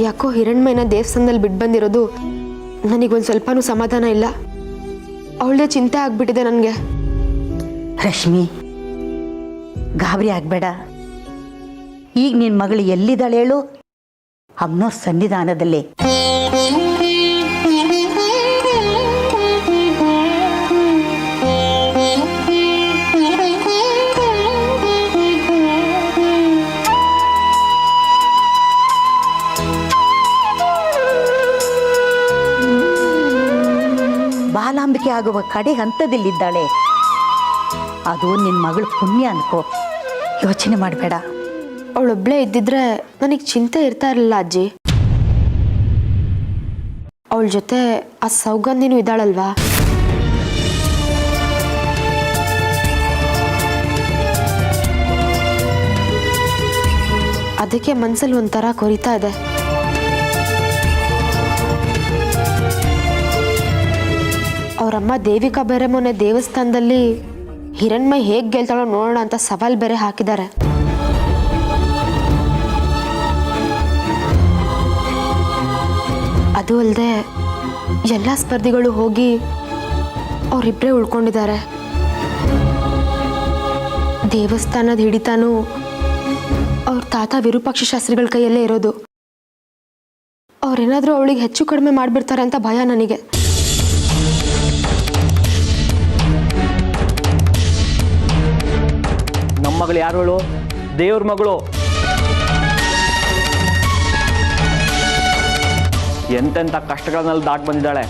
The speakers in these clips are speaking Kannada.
ಯಾಕೋ ಹಿರಣ್ಮಯ್ಯನ ದೇವಸ್ಥಾನದಲ್ಲಿ ಬಿಟ್ಟು ಬಂದಿರೋದು ನನಗೊಂದು ಸ್ವಲ್ಪನೂ ಸಮಾಧಾನ ಇಲ್ಲ. ಅವಳದೇ ಚಿಂತೆ ಆಗ್ಬಿಟ್ಟಿದೆ ನನಗೆ. ರಶ್ಮಿ, ಗಾಬರಿ ಆಗಬೇಡ. ಈಗ ನಿನ್ನ ಮಗಳು ಎಲ್ಲಿದ್ದಾಳೆ ಹೇಳು? ಅಮ್ಮನೋ ಸನ್ನಿಧಾನದಲ್ಲಿ. ಬಾಲಾಂಬಿಕೆ ಆಗುವ ಕಡೆ ಹಂತದಲ್ಲಿದ್ದಾಳೆ. ಅದು ನಿನ್ನ ಮಗಳು ಪುಣ್ಯ ಅನ್ಕೋ, ಯೋಚನೆ ಮಾಡಬೇಡ. ಅವಳೊಬ್ಳೇ ಇದ್ದಿದ್ರೆ ನನಗೆ ಚಿಂತೆ ಇರ್ತಾ ಇರಲಿಲ್ಲ ಅಜ್ಜಿ. ಅವಳ ಜೊತೆ ಆ ಸೌಗಂಧಿನೂ ಇದ್ದಾಳಲ್ವಾ. ಅದಕ್ಕೆ ಮನ್ಸಲ್ಲಿ ಒಂಥರ ಕೊರಿತಾ ಇದೆ. ಅವರಮ್ಮ ದೇವಿಕಾ ಬೇರೆ ಮೊನ್ನೆ ದೇವಸ್ಥಾನದಲ್ಲಿ ಹಿರಣ್ಮಯ್ ಹೇಗೆ ಗೆಲ್ತಾಳೋ ನೋಡೋಣ ಅಂತ ಸವಾಲ್ ಬೇರೆ ಹಾಕಿದ್ದಾರೆ. ಅದು ಅಲ್ಲದೆ ಎಲ್ಲ ಸ್ಪರ್ಧಿಗಳು ಹೋಗಿ ಅವರಿಬ್ಬರೇ ಉಳ್ಕೊಂಡಿದ್ದಾರೆ. ದೇವಸ್ಥಾನದ ಹಿಡಿತಾನು ಅವ್ರ ತಾತ ವಿರೂಪಾಕ್ಷ ಶಾಸ್ತ್ರಿಗಳ ಕೈಯಲ್ಲೇ ಇರೋದು. ಅವ್ರೇನಾದರೂ ಅವಳಿಗೆ ಹೆಚ್ಚು ಕಡಿಮೆ ಮಾಡಿಬಿಡ್ತಾರೆ ಅಂತ ಭಯ ನನಗೆ. ನಮ್ಮ ಮಗಳು ಯಾರು? ದೇವ್ರ ಮಗಳು. ಎಂತೆಂಥ ಕಷ್ಟಗಳನ್ನೆಲ್ಲ ದಾಟಿ ಬಂದಿದ್ದಾಳೆ.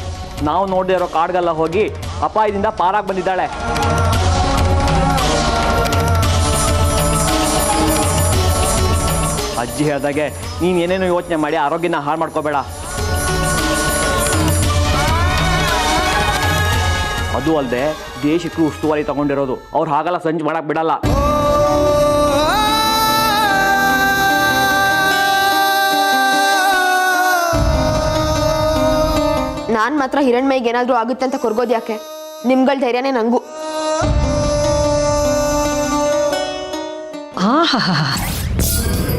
ನಾವು ನೋಡದೇ ಇರೋ ಕಾಡ್ಗೆಲ್ಲ ಹೋಗಿ ಅಪಾಯದಿಂದ ಪಾರಾಗಿ ಬಂದಿದ್ದಾಳೆ. ಅಜ್ಜಿ ಹೇಳಿದಾಗೆ ನೀನು ಏನೇನೋ ಯೋಚನೆ ಮಾಡಿ ಆರೋಗ್ಯನ ಹಾಳು ಮಾಡ್ಕೋಬೇಡ. ಅದು ಅಲ್ಲದೆ ದೇಶಕ್ಕೂ ಉಸ್ತುವಾರಿ ತಗೊಂಡಿರೋದು. ಅವ್ರು ಹಾಗೆಲ್ಲ ಸಂಜೆ ಮಾಡಕ್ಕೆ ಬಿಡಲ್ಲ. ನಾನು ಮಾತ್ರ ಹಿರಣ್ಮಯ್ಯಗೆ ಏನಾದರೂ ಆಗುತ್ತೆ ಅಂತ ಕೊರ್ಗೋದು ಯಾಕೆ? ನಿಮ್ಗಳ ಧೈರ್ಯನೇ ನಂಗೂ. ಆಹಾ,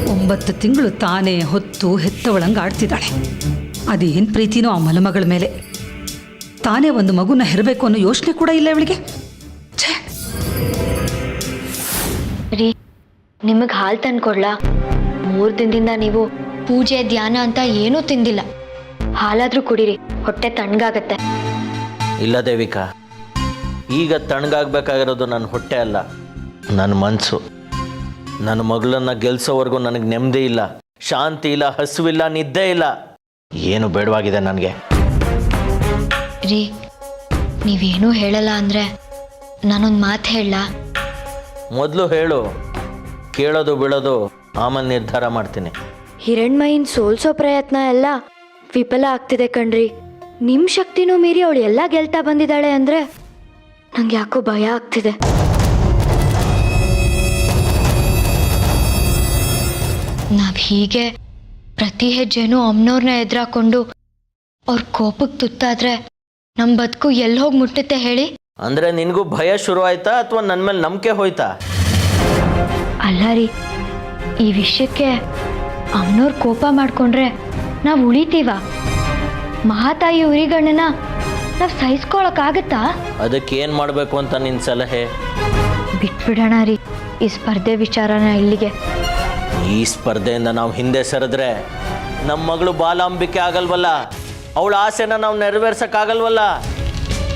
9 ತಿಂಗಳು ತಾನೇ ಹೊತ್ತು ಹೆತ್ತವಳಂಗೆ ಆಡ್ತಿದ್ದಾಳೆ. ಅದೇನು ಪ್ರೀತಿನೋ ಆ ಮಲಮಗಳ ಮೇಲೆ. ತಾನೇ ಒಂದು ಮಗುನ ಹೆರಬೇಕು ಅನ್ನೋ ಯೋಚನೆ ಕೂಡ ಇಲ್ಲ ಇವಳಿಗೆ. ರೀ, ನಿಮಗೆ ಹಾಲು ತಂದ್ಕೊಡ್ಲಾ? 3 ದಿನದಿಂದ ನೀವು ಪೂಜೆ ಧ್ಯಾನ ಅಂತ ಏನೂ ತಿಂದಿಲ್ಲ. ಹಾಲಾದ್ರೂ ಕುಡೀರಿ, ಹೊಟ್ಟೆ ತಣ್ಣಗಾಗತ್ತೆ. ಇಲ್ಲ ದೇವಿಕಾ, ಈಗ ತಣ್ಣಗಾಗಬೇಕಾಗಿರೋದು ನನ್ನ ಹೊಟ್ಟೆ ಅಲ್ಲ, ನನ್ನ ಮನಸ್ಸು. ನನ್ನ ಮಗಳನ್ನ ಗೆಲ್ಸೋವರೆಗೂ ನನಗೆ ನೆಮ್ಮದಿ ಇಲ್ಲ, ಶಾಂತಿ ಇಲ್ಲ, ಹಸುವಿಲ್ಲ, ನಿದ್ದೆ ಇಲ್ಲ. ಏನು ಬೇಡವಾಗಿದೆ ನನಗೆ. ರೀ, ನೀವೇನೂ ಹೇಳಲ್ಲ ಅಂದರೆ ನಾನೊಂದು ಮಾತು ಹೇಳಲಾ? ಮೊದಲು ಹೇಳು, ಕೇಳೋದು ಬಿಡೋದು ಆಮೇಲೆ ನಿರ್ಧಾರ ಮಾಡ್ತೀನಿ. ಹಿರಣ್ಮಯಿನ ಸೋಲ್ಸೋ ಪ್ರಯತ್ನ ಎಲ್ಲ ವಿಫಲ ಆಗ್ತಿದೆ ಕಣ್ರಿ. ನಿಮ್ಮ ಶಕ್ತಿನೂ ಮೀರಿ ಅವಳು ಎಲ್ಲ ಗೆಲ್ತಾ ಬಂದಿದ್ದಾಳೆ ಅಂದರೆ ನಂಗೆ ಯಾಕೋ ಭಯ ಆಗ್ತಿದೆ. ನಾವು ಹೀಗೆ ಪ್ರತಿ ಹೆಜ್ಜೆನೂ ಅಮ್ಮನವ್ರನ್ನ ಎದುರಾಕೊಂಡು ಅವ್ರ ಕೋಪಕ್ಕೆ ತುತ್ತಾದ್ರೆ ನಮ್ಮ ಬದುಕು ಎಲ್ಲಿ ಹೋಗಿ ಮುಟ್ಟುತ್ತೆ ಹೇಳಿ? ಅಂದರೆ ನಿನಗೂ ಭಯ ಶುರು ಆಯ್ತಾ ಅಥವಾ ನನ್ನ ಮೇಲೆ ನಂಬಿಕೆ ಹೋಯ್ತಾ? ಅಲ್ಲ ರೀ, ಈ ವಿಷಯಕ್ಕೆ ಅಮ್ಮನವ್ರು ಕೋಪ ಮಾಡಿಕೊಂಡ್ರೆ ನಾವು ಉಳಿತೀವ? ಮಹಾತಾಯಿ ಉರಿಗಣ್ಣನ ನಾವು ಸಹಿಸ್ಕೊಳಕ್ಕಾಗತ್ತಾ? ಅದಕ್ಕೆ ಏನು ಮಾಡಬೇಕು ಅಂತ ನಿನ್ನ ಸಲಹೆ? ಬಿಟ್ಬಿಡೋಣ ರೀ ಈ ಸ್ಪರ್ಧೆ ವಿಚಾರನ ಇಲ್ಲಿಗೆ. ಈ ಸ್ಪರ್ಧೆಯಿಂದ ನಾವು ಹಿಂದೆ ಸರಿದ್ರೆ ನಮ್ಮ ಮಗಳು ಬಾಲಾಂಬಿಕೆ ಆಗಲ್ವಲ್ಲ, ಅವಳ ಆಸೆನ ನಾವು ನೆರವೇರ್ಸಕ್ಕಾಗಲ್ವಲ್ಲ.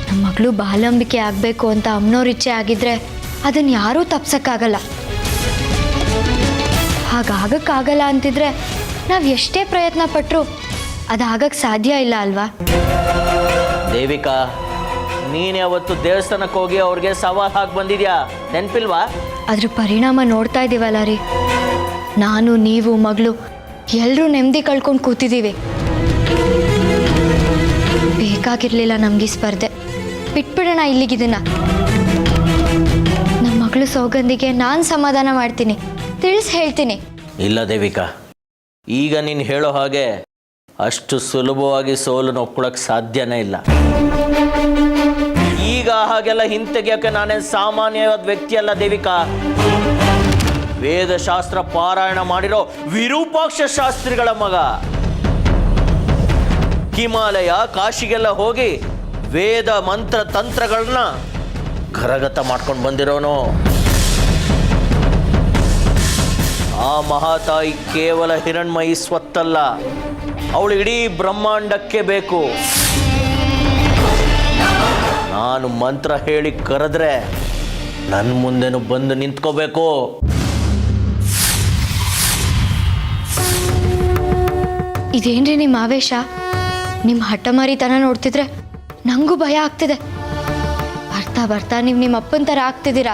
ನಮ್ಮ ಮಗಳು ಬಾಲಾಂಬಿಕೆ ಆಗಬೇಕು ಅಂತ ಅಮ್ಮನವ್ರ ಇಚ್ಛೆ ಆಗಿದ್ರೆ ಅದನ್ನು ಯಾರೂ ತಪ್ಸಕ್ಕಾಗಲ್ಲ. ಹಾಗಾಗಕ್ಕಾಗಲ್ಲ ಅಂತಿದ್ರೆ ನಾವು ಎಷ್ಟೇ ಪ್ರಯತ್ನ ಪಟ್ಟರು ಅದಾಗಕ್ಕೆ ಸಾಧ್ಯ ಇಲ್ಲ ಅಲ್ವಾ? ದೇವಿಕಾ, ನೀನು ಯಾವತ್ತು ದೇವಸ್ಥಾನಕ್ಕೆ ಹೋಗಿ ಅವ್ರಿಗೆ ಸವಾಲ್ ಹಾಕಿ ಬಂದಿದ್ಯಾ? ನೆನಪಿಲ್ವಾ? ಅದ್ರ ಪರಿಣಾಮ ನೋಡ್ತಾ ಇದ್ದೀವಲ್ಲ ರೀ. ನಾನು, ನೀವು, ಮಗಳು ಎಲ್ಲರೂ ನೆಮ್ಮದಿ ಕಳ್ಕೊಂಡು ಕೂತಿದ್ದೀವಿ. ಬೇಕಾಗಿರ್ಲಿಲ್ಲ ನಮ್ಗೆ ಈ ಸ್ಪರ್ಧೆ. ಬಿಟ್ಬಿಡೋಣ ಇಲ್ಲಿಗಿದನ್ನ. ನಮ್ಮ ಮಗಳು ಸೌಗಂಧಿಗೆ ನಾನು ಸಮಾಧಾನ ಮಾಡ್ತೀನಿ, ತಿಳಿಸಿ ಹೇಳ್ತೀನಿ. ಇಲ್ಲ ದೇವಿಕಾ, ಈಗ ನೀನು ಹೇಳೋ ಹಾಗೆ ಅಷ್ಟು ಸುಲಭವಾಗಿ ಸೋಲನ್ನು ಒಪ್ಕೊಳ್ಳೋಕೆ ಸಾಧ್ಯನೇ ಇಲ್ಲ. ಈಗ ಹಾಗೆಲ್ಲ ಹಿಂತೆಗೆಯೋಕೆ ನಾನೇನು ಸಾಮಾನ್ಯವಾದ ವ್ಯಕ್ತಿ ಅಲ್ಲ ದೇವಿಕಾ. ವೇದಶಾಸ್ತ್ರ ಪಾರಾಯಣ ಮಾಡಿರೋ ವಿರೂಪಾಕ್ಷ ಶಾಸ್ತ್ರಿಗಳ ಮಗ. ಹಿಮಾಲಯ ಕಾಶಿಗೆಲ್ಲ ಹೋಗಿ ವೇದ ಮಂತ್ರ ತಂತ್ರಗಳನ್ನ ಕರಗತ ಮಾಡ್ಕೊಂಡು ಬಂದಿರೋನು. ಆ ಮಹಾತಾಯಿ ಕೇವಲ ಹಿರಣ್ಮಯಿ ಸ್ವತ್ತಲ್ಲ, ಅವಳು ಇಡೀ ಬ್ರಹ್ಮಾಂಡಕ್ಕೆ ಬೇಕು. ನಾನು ಮಂತ್ರ ಹೇಳಿ ಕರೆದ್ರೆ ನನ್ನ ಮುಂದೆನೂ ಬಂದು ನಿಂತ್ಕೋಬೇಕು. ಇದೇನ್ರಿ ನಿಮ್ಮ ಆವೇಶ? ನಿಮ್ಮ ಹಠಮಾರಿತನ ನೋಡ್ತಿದ್ರೆ ನಂಗೂ ಭಯ ಆಗ್ತಿದೆ. ಬರ್ತಾ ಬರ್ತಾ ನೀವು ನಿಮ್ಮ ಅಪ್ಪನ ಥರ ಆಗ್ತಿದ್ದೀರಾ.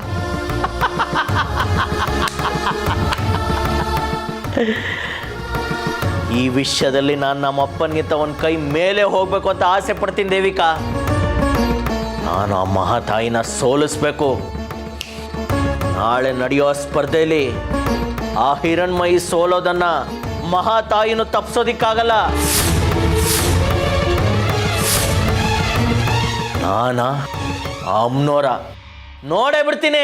ಈ ವಿಷಯದಲ್ಲಿ ನಾನು ನಮ್ಮ ಅಪ್ಪನಿಗಿಂತ ಒಂದು ಕೈ ಮೇಲೆ ಹೋಗ್ಬೇಕು ಅಂತ ಆಸೆ ಪಡ್ತೀನಿ ದೇವಿಕಾ. ನಾನು ಆ ಮಹಾತಾಯಿನ ಸೋಲಿಸ್ಬೇಕು. ನಾಳೆ ನಡೆಯೋ ಸ್ಪರ್ಧೆಯಲ್ಲಿ ಆ ಹಿರಣ್ಮಯಿ ಸೋಲೋದನ್ನ ಮಹಾತಾಯಿನೂ ತಪ್ಪಿಸೋದಿಕ್ಕಾಗಲ್ಲ. ನಾನ ಅಮ್ನೋರ ನೋಡೇ ಬಿಡ್ತೀನಿ.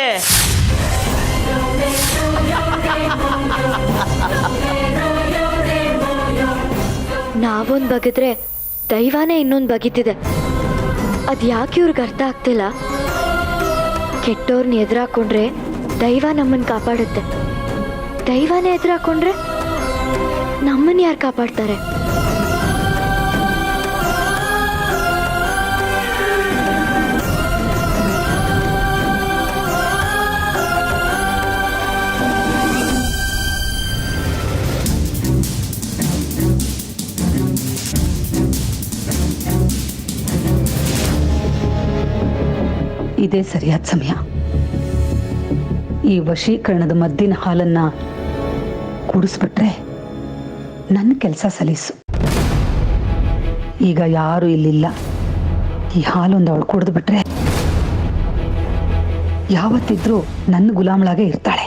ನಾವೊಂದು ಬಗೆದ್ರೆ ದೈವನೇ ಇನ್ನೊಂದು ಬಗೆತಿದೆ. ಅದು ಯಾಕೆ ಇವ್ರಿಗೆ ಅರ್ಥ ಆಗ್ತಿಲ್ಲ? ಕೆಟ್ಟವ್ರನ್ನ ಎದುರಾಕೊಂಡ್ರೆ ದೈವ ನಮ್ಮನ್ನು ಕಾಪಾಡುತ್ತೆ, ದೈವನೇ ಎದುರಾಕೊಂಡ್ರೆ ನಮ್ಮನ್ನು ಯಾರು ಕಾಪಾಡ್ತಾರೆ? ಇದೇ ಸರಿಯಾದ ಸಮಯ. ಈ ವಶೀಕರಣದ ಮದ್ದಿನ ಹಾಲನ್ನ ಕುಡಿಸ್ಬಿಟ್ರೆ ನನ್ನ ಕೆಲಸ ಸಲೀಸು. ಈಗ ಯಾರು ಇಲ್ಲಿಲ್ಲ. ಈ ಹಾಲೊಂದು ಅವಳು ಕುಡಿದು ಬಿಟ್ರೆ ಯಾವತ್ತಿದ್ರೂ ನನ್ನ ಗುಲಾಮಳಾಗೆ ಇರ್ತಾಳೆ.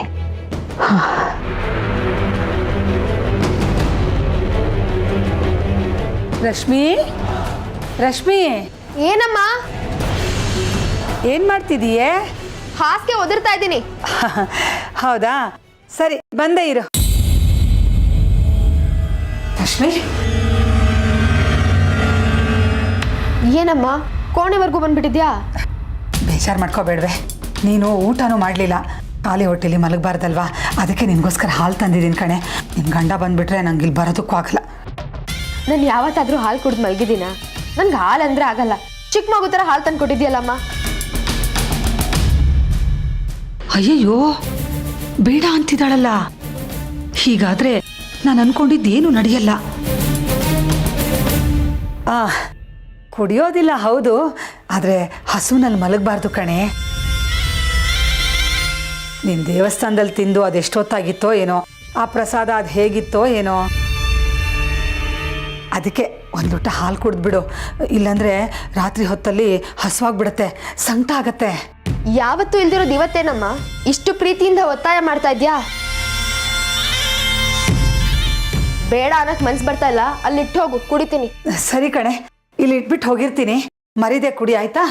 ರಶ್ಮಿ, ರಶ್ಮಿ, ಏನಮ್ಮ? ಏನ್ ಮಾಡ್ತಿದೀಯೇ? ಹಾಸಿಗೆ ಒದರ್ತಾ ಇದ್ದೀನಿ. ಹೌದಾ, ಸರಿ ಬಂದೇ ಇರು. ರಶ್ಮಿ, ಏನಮ್ಮ ಕೋಣೆವರೆಗೂ ಬಂದ್ಬಿಟ್ಟಿದ್ಯಾ? ಬೇಜಾರು ಮಾಡ್ಕೋಬೇಡ್ವೆ. ನೀನು ಊಟನೂ ಮಾಡಲಿಲ್ಲ, ಖಾಲಿ ಹೊಟ್ಟೆಲಿ ಮಲಗಬಾರ್ದಲ್ವಾ? ಅದಕ್ಕೆ ನಿನಗೋಸ್ಕರ ಹಾಲು ತಂದಿದ್ದೀನಿ ಕಣೆ. ನಿನ್ನ ಗಂಡ ಬಂದ್ಬಿಟ್ರೆ ನಂಗೆ ಇಲ್ಲಿ ಬರೋದಕ್ಕೂ ಆಗಲ್ಲ. ನಾನು ಯಾವತ್ತಾದ್ರೂ ಹಾಲು ಕುಡಿದು ಮಲಗಿದ್ದೀನ? ನನ್ಗೆ ಹಾಲು ಅಂದ್ರೆ ಆಗಲ್ಲ. ಚಿಕ್ಕ ಮಗು ಥರ ಹಾಲು ತಂದು ಕೊಟ್ಟಿದ್ಯಲ್ಲಮ್ಮ. ಅಯ್ಯಯ್ಯೋ, ಬೇಡ ಅಂತಿದ್ದಾಳಲ್ಲ. ಹೀಗಾದ್ರೆ ನಾನು ಅನ್ಕೊಂಡಿದ್ದೇನು ನಡೆಯಲ್ಲ. ಕುಡಿಯೋದಿಲ್ಲ ಹೌದು, ಆದರೆ ಹಸುನಲ್ಲಿ ಮಲಗಬಾರ್ದು ಕಣೆ. ನಿನ್ನ ದೇವಸ್ಥಾನದಲ್ಲಿ ತಿಂದು ಅದೆಷ್ಟೊತ್ತಾಗಿತ್ತೋ ಏನೋ, ಆ ಪ್ರಸಾದ ಅದು ಹೇಗಿತ್ತೋ ಏನೋ. ಅದಕ್ಕೆ ಒಂದು ಲೋಟ ಹಾಲು ಕುಡಿದ್ಬಿಡು, ಇಲ್ಲಾಂದರೆ ರಾತ್ರಿ ಹೊತ್ತಲ್ಲಿ ಹಸುವಾಗ್ಬಿಡುತ್ತೆ, ಸಂಕಟ ಆಗತ್ತೆ. ಯಾವತ್ತೂ ಇಲ್ದಿರೋದು ಇವತ್ತೇನಮ್ಮ ಇಷ್ಟು ಪ್ರೀತಿಯಿಂದ ಒತ್ತಾಯ ಮಾಡ್ತಾ ಇದ್ಯಾ? ಬೇಡ ಅನ್ನಕ್ ಮನ್ಸು ಬರ್ತಾ ಇಲ್ಲ, ಅಲ್ಲಿ ಇಟ್ಟು ಹೋಗು, ಕುಡಿತೀನಿ. ಸರಿ ಕಣೆ, ಇಲ್ಲಿ ಇಟ್ಬಿಟ್ಟು ಹೋಗಿರ್ತೀನಿ, ಮರಿದೆ ಕುಡಿ ಆಯ್ತಾ?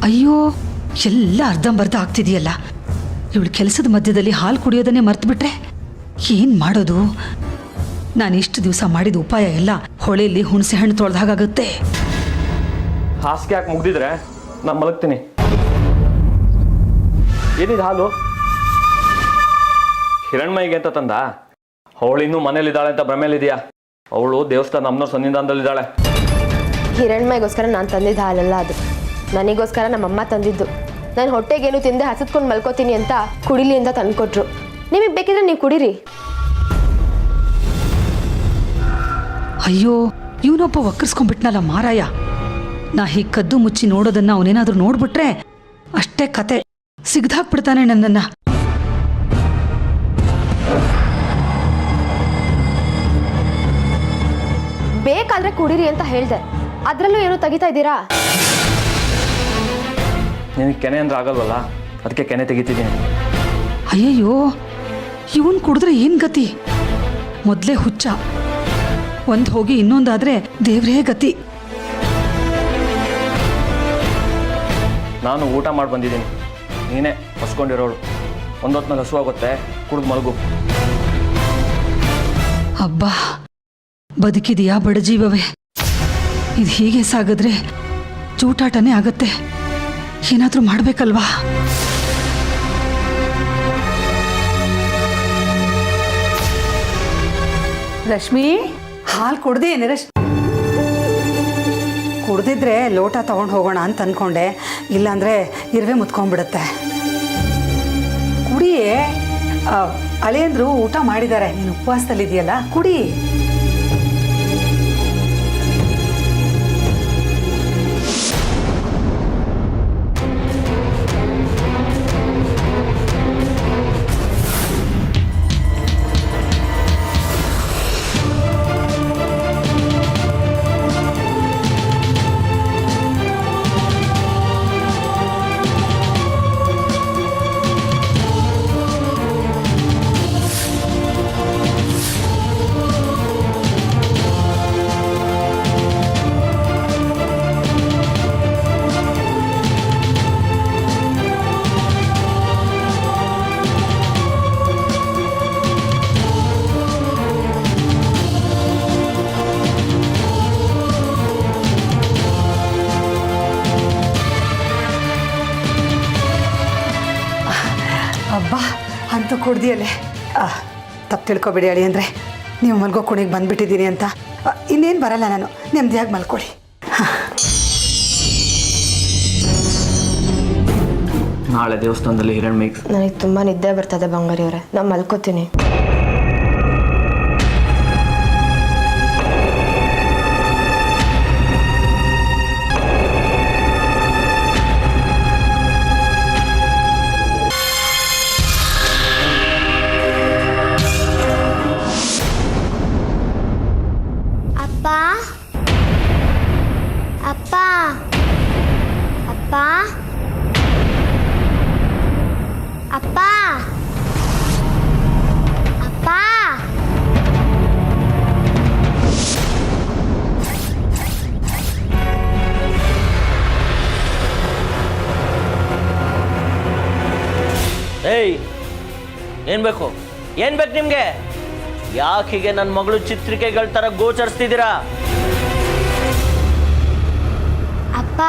ಅಯ್ಯೋ, ಎಲ್ಲ ಅರ್ಧಂಬರ್ಧ ಆಗ್ತಿದೆಯಲ್ಲ. ಇವಳು ಕೆಲಸದ ಮಧ್ಯದಲ್ಲಿ ಹಾಲು ಕುಡಿಯೋದನ್ನೇ ಮರ್ತು ಬಿಟ್ರೆ ಏನು ಮಾಡೋದು? ನಾನು ಇಷ್ಟು ದಿವಸ ಮಾಡಿದ ಉಪಾಯ ಎಲ್ಲ ಹೊಳೆಯಲ್ಲಿ ಹುಣಸೆ ಹಣ್ಣು ತೊಳೆದಾಗುತ್ತೆ. ಹಾಸಿಗೆ ಯಾಕೆ ಮುಗ್ದಿದ್ರೆ ನಾನು ಮಲಗ್ತೀನಿ. ಏನಿದೆ ಹಾಲು? ಹಿರಣ್ಮಯಿಗೆ ಅಂತ ತಂದ? ಅವಳು ಇನ್ನೂ ಮನೇಲಿದ್ದಾಳೆ ಅಂತ ಭ್ರಮೇಲಿದೆಯಾ? ಅವಳು ದೇವಸ್ಥಾನ ಅಮ್ಮನವ್ರ ಸನ್ನಿಧಾನದಲ್ಲಿದ್ದಾಳೆ. ಹಿರಣ್ಮಯಿಗೋಸ್ಕರ ನಾನು ತಂದಿದ್ದ ಹಾಲಲ್ಲ ಅದು, ನನಗೋಸ್ಕರ ನಮ್ಮಮ್ಮ ತಂದಿದ್ದು. ನಾನು ಹೊಟ್ಟೆಗೇನು ತಿಂದೆ ಹಸಿದ್ಕೊಂಡು ಮಲ್ಕೋತೀನಿ ಅಂತ ಕುಡಿಲಿ ಅಂತ ತಂದ್ಕೊಟ್ರು. ನಿಮಗೆ ಬೇಕಿದ್ರೆ ನೀವು ಕುಡೀರಿ. ಅಯ್ಯೋ, ಇವನೊಬ್ಬ ವಕ್ರಿಸ್ಕೊಂಡ್ಬಿಟ್ನಲ್ಲ ಮಾರಾಯ. ನಾ ಹೀಗೆ ಕದ್ದು ಮುಚ್ಚಿ ನೋಡೋದನ್ನ ಅವನೇನಾದ್ರೂ ನೋಡ್ಬಿಟ್ರೆ ಅಷ್ಟೇ ಕತೆ, ಸಿಗ್ದಾಕ್ಬಿಡ್ತಾನೆ ನನ್ನನ್ನ. ಬೇಕಾದ್ರೆ ಕುಡೀರಿ ಅಂತ ಹೇಳ್ದೆ, ಅದ್ರಲ್ಲೂ ಏನು ತೆಗಿತಾ ಇದ್ದೀರಾ? ನಿನಗೆ ಕೆನೆ ಅಂದ್ರೆ ಆಗಲ್ವಲ್ಲ, ಅದಕ್ಕೆ ಕೆನೆ ತೆಗಿತಿದ್ದೀನಿ. ಅಯ್ಯಯ್ಯೋ, ಇವನ್ ಕುಡಿದ್ರೆ ಏನ್ ಗತಿ? ಮೊದಲೇ ಹುಚ್ಚ, ಒಂದು ಹೋಗಿ ಇನ್ನೊಂದಾದ್ರೆ ದೇವ್ರೇ ಗತಿ. ನಾನು ಊಟ ಮಾಡಿ ಬಂದಿದ್ದೀನಿ, ನೀನೇ ಹಸ್ಕೊಂಡಿರೋಳು. ಒಂದೊತ್ತಿನಲ್ಲಿ ಹಸುವಾಗುತ್ತೆ, ಕುಡಿದು ಮಲಗು. ಅಬ್ಬಾ, ಬದುಕಿದೆಯಾ ಬಡಜೀವವೇ? ಇದು ಹೀಗೆ ಸಾಗಿದ್ರೆ ಚೂಟಾಟನೇ ಆಗತ್ತೆ. ಏನಾದರೂ ಮಾಡಬೇಕಲ್ವಾ? ರಶ್ಮಿ, ಹಾಲು ಕುಡ್ದೇನೆ ಕುಡ್ದಿದ್ರೆ ಲೋಟ ತೊಗೊಂಡು ಹೋಗೋಣ ಅಂತ ಅಂದ್ಕೊಂಡೆ, ಇಲ್ಲಾಂದರೆ ಇರುವೆ ಮುತ್ಕೊಂಡ್ಬಿಡುತ್ತೆ. ಕುಡಿ. ಅಳಿಯಂದ್ರು ಊಟ ಮಾಡಿದ್ದಾರೆ, ನೀನು ಉಪವಾಸದಲ್ಲಿದೆಯಲ್ಲ, ಕುಡಿ. ಅಬ್ಬಾ, ಅಂತೂ ಕುಡ್ದಿಯಲ್ಲೇ. ತಪ್ಪು ತಿಳ್ಕೊಬೇಡಿ ಅಳಿ, ಅಂದರೆ ನೀವು ಮಲ್ಗೋ ಕುಣಿಗೆ ಬಂದುಬಿಟ್ಟಿದ್ದೀನಿ ಅಂತ. ಇನ್ನೇನು ಬರಲ್ಲ, ನಾನು ನೆಮ್ಮದಿಯಾಗಿ ಮಲ್ಕೊಳ್ಳಿ. ನಾಳೆ ದೇವಸ್ಥಾನದಲ್ಲಿ ಹಿರಣ್ ಮೇಘ್. ನನಗೆ ತುಂಬ ನಿದ್ದೆ ಬರ್ತದೆ ಬಂಗಾರಿ ಅವರೇ, ನಾನು ಮಲ್ಕೋತೀನಿ. ಅಪ್ಪ, ಅಪ್ಪ, ಅಪ್ಪ, ಅಪ್ಪ. ಏಯ್, ಏನು ಬೇಕು? ಏನು ಬೇಕು ನಿಮಗೆ? ಯಾಕೆ ಹೀಗೆ ನನ್ನ ಮಗಳು ಚಿತ್ರಿಕೆಗಳ ಥರ ಗೋಚರಿಸ್ತಿದ್ದೀರಾ? ಅಪ್ಪ,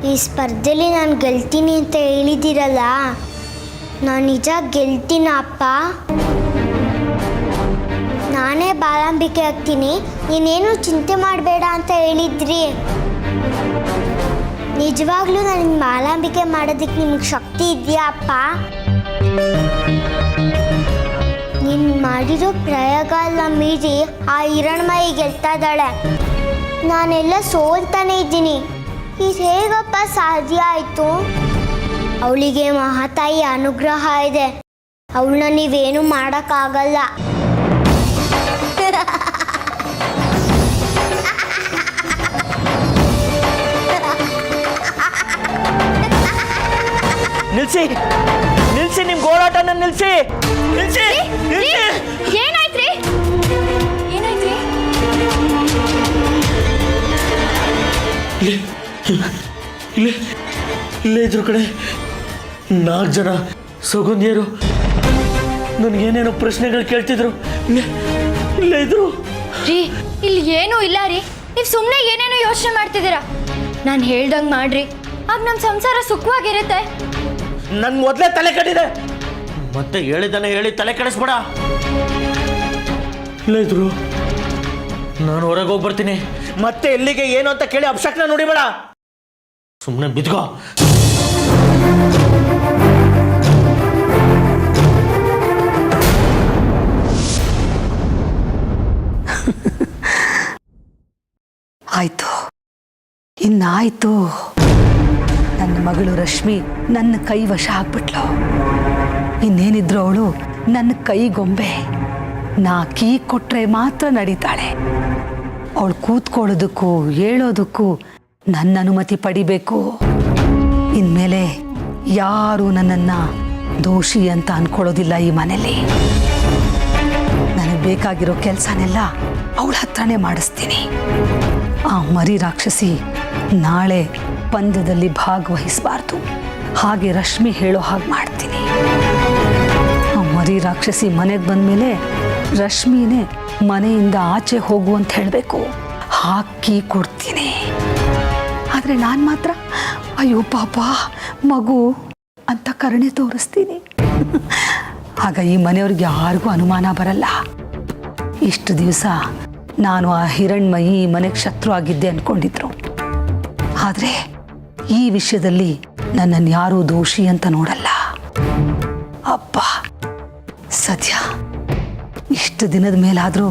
ಈ ಸ್ಪರ್ಧೆಲಿ ನಾನು ಗೆಲ್ತೀನಿ ಅಂತ ಹೇಳಿದ್ದೀರಲ್ಲ, ನಾನು ನಿಜ ಗೆಲ್ತೀನ ಅಪ್ಪ? ನಾನೇ ಬಾಲಾಂಬಿಕೆ ಆಗ್ತೀನಿ, ನೀನೇನು ಚಿಂತೆ ಮಾಡಬೇಡ ಅಂತ ಹೇಳಿದ್ರಿ. ನಿಜವಾಗ್ಲೂ ನನಗೆ ಬಾಲಾಂಬಿಕೆ ಮಾಡೋದಕ್ಕೆ ನಿಮಗೆ ಶಕ್ತಿ ಇದೆಯಾ ಅಪ್ಪ? ನೀನು ಮಾಡಿರೋ ಪ್ರಯೋಗ ಎಲ್ಲ ಮೀರಿ ಆ ಹಿರಣ್ಮಯಿ ಗೆಲ್ತಾ ಇದ್ದಾಳೆ, ನಾನೆಲ್ಲ ಸೋಲ್ತಾನೆ ಇದ್ದೀನಿ. ಇದು ಹೇಗಪ್ಪ ಸಾಧ್ಯ ಆಯಿತು? ಅವಳಿಗೆ ಮಹಾತಾಯಿ ಅನುಗ್ರಹ ಇದೆ, ಅವಳನ್ನ ನೀವೇನು ಮಾಡೋಕ್ಕಾಗಲ್ಲ. ನಿಲ್ಸಿ, ನಿಲ್ಸಿ, ನಿಮ್ಮ ಗೋಳಾಟನ ನಿಲ್ಸಿ, ನಿಲ್ಸಿ, ನಿಲ್ಸಿ. ಏನಾಯ್ತ್ರಿ? ಏನಾಯ್ತ್ರಿ? ಇಲ್ಲೇ ಇದ್ರು ಕಡೆ 4 ಜನ ಸುಗಂಧಿಯರು ನನಗೇನೇನೋ ಪ್ರಶ್ನೆಗಳು ಕೇಳ್ತಿದ್ರು. ಇಲ್ಲೇ ಇದ್ರು ರೀ. ಇಲ್ಲಿ ಏನೂ ಇಲ್ಲ ರೀ, ನೀವು ಸುಮ್ಮನೆ ಏನೇನೋ ಯೋಚನೆ ಮಾಡ್ತಿದ್ದೀರಾ. ನಾನು ಹೇಳ್ದಂಗೆ ಮಾಡ್ರಿ, ಆಗ ನಮ್ಮ ಸಂಸಾರ ಸುಖವಾಗಿರುತ್ತೆ. ನನ್ಗೆ ಮೊದಲೇ ತಲೆ ಕಟ್ಟಿದೆ, ಮತ್ತೆ ಹೇಳಿದ್ದಾನೆ ಹೇಳಿ ತಲೆ ಕೆಡಿಸ್ಬೇಡ. ಇಲ್ಲೇ ಇದ್ರು, ನಾನು ಹೊರಗೆ ಹೋಗಿ ಬರ್ತೀನಿ. ಮತ್ತೆ ಎಲ್ಲಿಗೆ ಏನು ಅಂತ ಕೇಳಿ ಅಪ್ಶಕ್ನ ನೋಡಿಬೇಡ, ಸುಮ್ಮನೆ ಬಿದ್ಕೋ. ಆಯ್ತು, ಇನ್ನಾಯ್ತು. ನನ್ನ ಮಗಳು ರಶ್ಮಿ ನನ್ನ ಕೈ ವಶ ಆಗ್ಬಿಟ್ಲು. ಇನ್ನೇನಿದ್ರು ಅವಳು ನನ್ನ ಕೈ ಗೊಂಬೆ. ನಾ ಕೀ ಕೊಟ್ರೆ ಮಾತ್ರ ನಡೀತಾಳೆ. ಅವಳು ಕೂತ್ಕೊಳ್ಳೋದಕ್ಕೂ ಹೇಳೋದಕ್ಕೂ ನನ್ನ ಅನುಮತಿ ಪಡಿಬೇಕು. ಇನ್ಮೇಲೆ ಯಾರು ನನ್ನನ್ನು ದೋಷಿ ಅಂತ ಅನ್ಕೊಳ್ಳೋದಿಲ್ಲ ಈ ಮನೇಲಿ. ನನಗೆ ಬೇಕಾಗಿರೋ ಕೆಲಸನೆಲ್ಲ ಅವಳ ಹತ್ರನೇ ಮಾಡಿಸ್ತೀನಿ. ಆ ಮರಿ ರಾಕ್ಷಸಿ ನಾಳೆ ಪಂದ್ಯದಲ್ಲಿ ಭಾಗವಹಿಸಬಾರ್ದು. ಹಾಗೆ ರಶ್ಮಿ ಹೇಳೋ ಹಾಗೆ ಮಾಡ್ತೀನಿ. ಆ ಮರಿ ರಾಕ್ಷಸಿ ಮನೆಗೆ ಬಂದಮೇಲೆ ರಶ್ಮಿನೇ ಮನೆಯಿಂದ ಆಚೆ ಹೋಗು ಅಂತ ಹೇಳಬೇಕು. ಹಾಕಿ ಕೊಡ್ತೀನಿ. ಆದರೆ ನಾನು ಮಾತ್ರ ಅಯ್ಯೋ ಪಾಪ ಮಗು ಅಂತ ಕರುಣೆ ತೋರಿಸ್ತೀನಿ. ಆಗ ಈ ಮನೆಯವ್ರಿಗೆ ಯಾರಿಗೂ ಅನುಮಾನ ಬರಲ್ಲ. ಇಷ್ಟು ದಿವಸ ನಾನು ಆ ಹಿರಣ್ಮಯಿ ಈ ಮನೆಗೆ ಶತ್ರು ಆಗಿದ್ದೆ ಅಂದ್ಕೊಂಡಿದ್ರು. ಆದರೆ ಈ ವಿಷಯದಲ್ಲಿ ನನ್ನನ್ನು ಯಾರೂ ದೋಷಿ ಅಂತ ನೋಡಲ್ಲ. ಅಪ್ಪ ಸದ್ಯ ಇಷ್ಟು ದಿನದ ಮೇಲಾದರೂ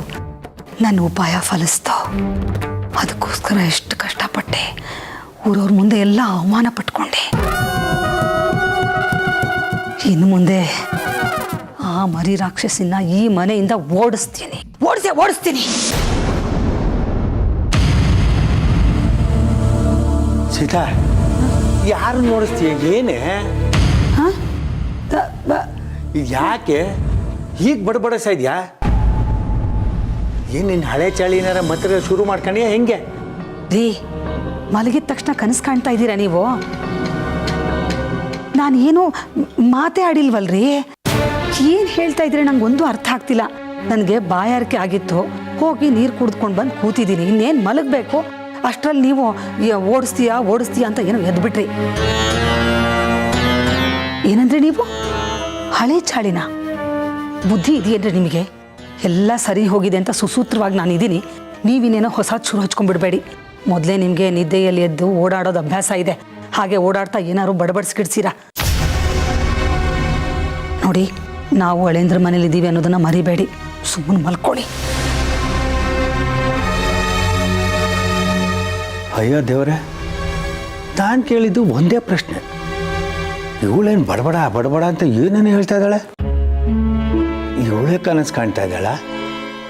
ನನ್ನ ಉಪಾಯ ಫಲಿಸ್ತೋ. ಅದಕ್ಕೋಸ್ಕರ ಎಷ್ಟು ಕಷ್ಟಪಟ್ಟೆ. ಊರವ್ರ ಮುಂದೆ ಎಲ್ಲ ಅವಮಾನ ಪಟ್ಕೊಂಡೆ. ಇನ್ನು ಮುಂದೆ ಆ ಮರಿ ರಾಕ್ಷಸಿನ ಈ ಮನೆಯಿಂದ ಓಡಿಸ್ತೀನಿ. ಸೀತಾ, ಯಾರು ನೋಡಿಸ್ತೀಯ? ಏನೇ ಯಾಕೆ ಹೀಗೆ ಬಡಬಡಿಸ್ತಾ ಇದೆಯಾ? ಏನು ನಿನ್ನ ಹಳೆ ಚಾಳಿನಾರ ಮತ್ತೆ ಶುರು ಮಾಡ್ಕೊಂಡಿಯಾ ಹೆಂಗೆ? ರೀ, ಮಲಗಿದ ತಕ್ಷಣ ಕನಸು ಕಾಣ್ತಾ ಇದ್ದೀರಾ ನೀವು? ನಾನೇನು ಮಾತೇ ಆಡಿಲ್ವಲ್ರಿ. ಏನು ಹೇಳ್ತಾ ಇದ್ರೆ ನಂಗೊಂದು ಅರ್ಥ ಆಗ್ತಿಲ್ಲ. ನನಗೆ ಬಾಯಾರಿಕೆ ಆಗಿತ್ತು, ಹೋಗಿ ನೀರು ಕುಡಿದ್ಕೊಂಡು ಬಂದು ಕೂತಿದ್ದೀನಿ. ಇನ್ನೇನು ಮಲಗಬೇಕು. ಅಷ್ಟರಲ್ಲಿ ನೀವು ಓಡಿಸ್ತೀಯಾ ಅಂತ ಏನೋ ಎದ್ಬಿಟ್ರಿ. ಏನಂದ್ರೆ ನೀವು ಹಳೆ ಚಾಳಿನ? ಬುದ್ಧಿ ಇದೆಯೇನ್ರಿ ನಿಮಗೆ? ಎಲ್ಲ ಸರಿ ಹೋಗಿದೆ ಅಂತ ಸುಸೂತ್ರವಾಗಿ ನಾನು ಇದ್ದೀನಿ. ನೀವಿನ್ನೇನೋ ಹೊಸ ಶುರು ಹಚ್ಕೊಂಡ್ಬಿಡ್ಬೇಡಿ. ಮೊದಲೇ ನಿಮಗೆ ನಿದ್ದೆಯಲ್ಲಿ ಎದ್ದು ಓಡಾಡೋದು ಅಭ್ಯಾಸ ಇದೆ. ಹಾಗೆ ಓಡಾಡ್ತಾ ಏನಾದ್ರು ಬಡಬಡಿಸ್ಕಿಡ್ತೀರಾ? ನೋಡಿ, ನಾವು ಹಳೇಂದ್ರ ಮನೇಲಿದ್ದೀವಿ ಅನ್ನೋದನ್ನು ಮರಿಬೇಡಿ. ಸುಮ್ಮನೆ ಮಲ್ಕೊಳ್ಳಿ. ಅಯ್ಯೋ ದೇವರೇ, ನಾನು ಕೇಳಿದ್ದು ಒಂದೇ ಪ್ರಶ್ನೆ. ಇವಳೇನು ಬಡಬಡ ಅಂತ ಏನೇನು ಹೇಳ್ತಾ ಇದ್ದಾಳೆ? ಇವಳೇ ಕನಸು ಕಾಣ್ತಾ ಇದ್ದಾಳ?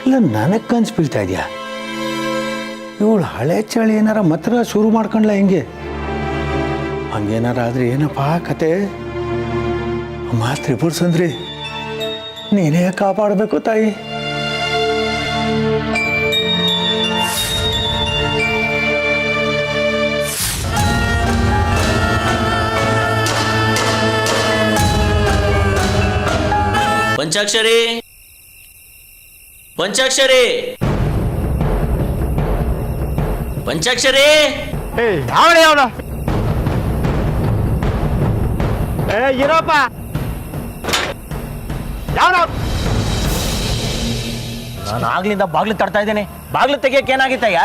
ಇಲ್ಲ ನನಗೆ ಕನಸು ಬೀಳ್ತಾ ಇದೆಯಾ? ಇವಳು ಹಳೆ ಚಳಿ ಏನಾರ ಮಾತ್ರ ಶುರು ಮಾಡ್ಕೊಂಡ್ಲ ಹೆಂಗೆ? ಹಂಗೇನಾರ ಆದರೆ ಏನಪ್ಪ ಕತೆ? ತ್ರಿಪುರ ಸುಂದ್ರಿ, ನೀನೇ ಕಾಪಾಡಬೇಕು ತಾಯಿ. ಪಂಚಾಕ್ಷರಿ, ಪಂಚಾಕ್ಷರಿ, ಪಂಚಾಕ್ಷರಿ. ಇರೋಪ್ಪ ನಾನು ಆಗ್ಲಿಂದ ಬಾಗ್ಲು ತಡ್ತಾ ಇದ್ದೇನೆ. ಬಾಗ್ಲು ತೆಗಿಯಕ್ಕೆ ಏನಾಗಿತ್ತಯ್ಯ?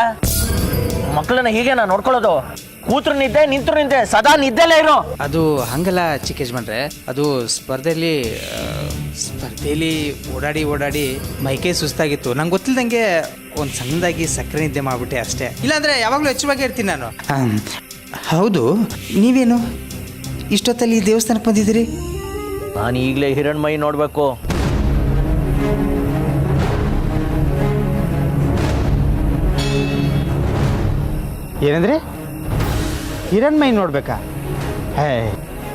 ಮಕ್ಕಳನ್ನ ಹೀಗೆ ನಾನು ನೋಡ್ಕೊಳ್ಳೋದು? ಕೂತ್ರು ನಿದ್ದೆ, ನಿಂತರು ನಿದ್ದೆ, ಸದಾ ನಿದ್ದೆಲ್ಲೇ ಇರೋ. ಅದು ಹಂಗಲ್ಲ ಚಿಕ್ಕ ಯಜಮಾನ್ರೆ, ಅದು ಸ್ಪರ್ಧೆಯಲ್ಲಿ ಓಡಾಡಿ ಮೈಕೈ ಸುಸ್ತಾಗಿತ್ತು. ನಂಗೆ ಗೊತ್ತಿಲ್ದಂಗೆ ಒಂದು ಸಣ್ಣದಾಗಿ ಸಕ್ಕರೆ ನಿದ್ದೆ ಮಾಡ್ಬಿಟ್ಟೆ ಅಷ್ಟೇ. ಇಲ್ಲಾಂದ್ರೆ ಯಾವಾಗಲೂ ಎಚ್ಚರವಾಗಿ ಇರ್ತೀನಿ ನಾನು. ಹೌದು, ನೀವೇನು ಇಷ್ಟೊತ್ತಲ್ಲಿ ದೇವಸ್ಥಾನಕ್ಕೆ ಬಂದಿದ್ದೀರಿ? ನಾನು ಈಗಲೇ ಹಿರಣ್ಮಯಿ ನೋಡಬೇಕು. ಏನಂದ್ರೆ ಹಿರಣ್ಮಯಿ ನೋಡ್ಬೇಕಾ?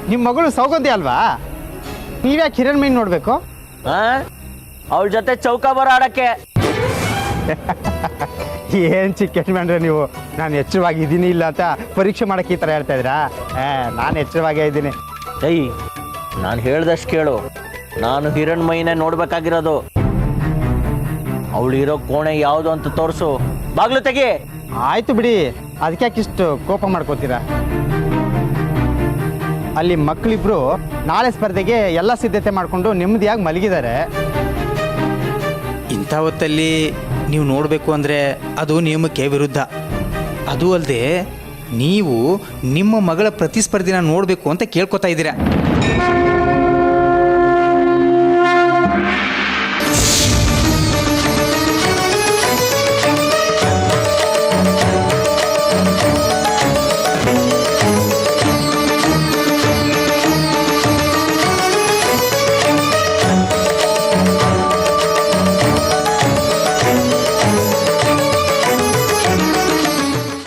ನಿಮ್ಮ ಮಗಳು ಸೌಗಂಧಿ ಅಲ್ವಾ? ನೀವ್ಯಾಕೆ ಹಿರಣ್ಮಯಿ ನೋಡ್ಬೇಕು? ಅವಳ ಜೊತೆ ಚೌಕಾಬಾರ ಆಡಕ್ಕೆ. ಏನು ಚಿಕ್ಕ ಯಜಮಾನ್ರೆ ನೀವು, ನಾನು ಎಚ್ಚರವಾಗಿದ್ದೀನಿ ಇಲ್ಲ ಅಂತ ಪರೀಕ್ಷೆ ಮಾಡಕ್ಕೆ ಈ ಥರ ಹೇಳ್ತಾ ಇದ್ದೀರಾ? ನಾನು ಎಚ್ಚರವಾಗೇ ಇದ್ದೀನಿ. ನಾನು ಹೇಳ್ದಷ್ಟು ಕೇಳು. ನಾನು ಹಿರಣ್ಮಯಿನೇ ನೋಡ್ಬೇಕಾಗಿರೋದು. ಅವಳು ಇರೋ ಕೋಣೆ ಯಾವುದು ಅಂತ ತೋರಿಸು. ಬಾಗ್ಲು ತೆಗಿ. ಆಯ್ತು ಬಿಡಿ, ಅದಕ್ಯಾಕೆ ಇಷ್ಟು ಕೋಪ ಮಾಡ್ಕೋತೀರಾ? ಅಲ್ಲಿ ಮಕ್ಕಳಿಬ್ರು ನಾಳೆ ಸ್ಪರ್ಧೆಗೆ ಎಲ್ಲ ಸಿದ್ಧತೆ ಮಾಡಿಕೊಂಡು ನೆಮ್ಮದಿಯಾಗಿ ಮಲಗಿದ್ದಾರೆ. ಇಂಥ ಹೊತ್ತಲ್ಲಿ ನೀವು ನೋಡಬೇಕು ಅಂದರೆ ಅದು ನಿಯಮಕ್ಕೆ ವಿರುದ್ಧ. ಅದು ಅಲ್ಲದೆ ನೀವು ನಿಮ್ಮ ಮಗಳ ಪ್ರತಿಸ್ಪರ್ಧಿನ ನೋಡಬೇಕು ಅಂತ ಕೇಳ್ಕೊತಾ ಇದ್ದೀರಾ.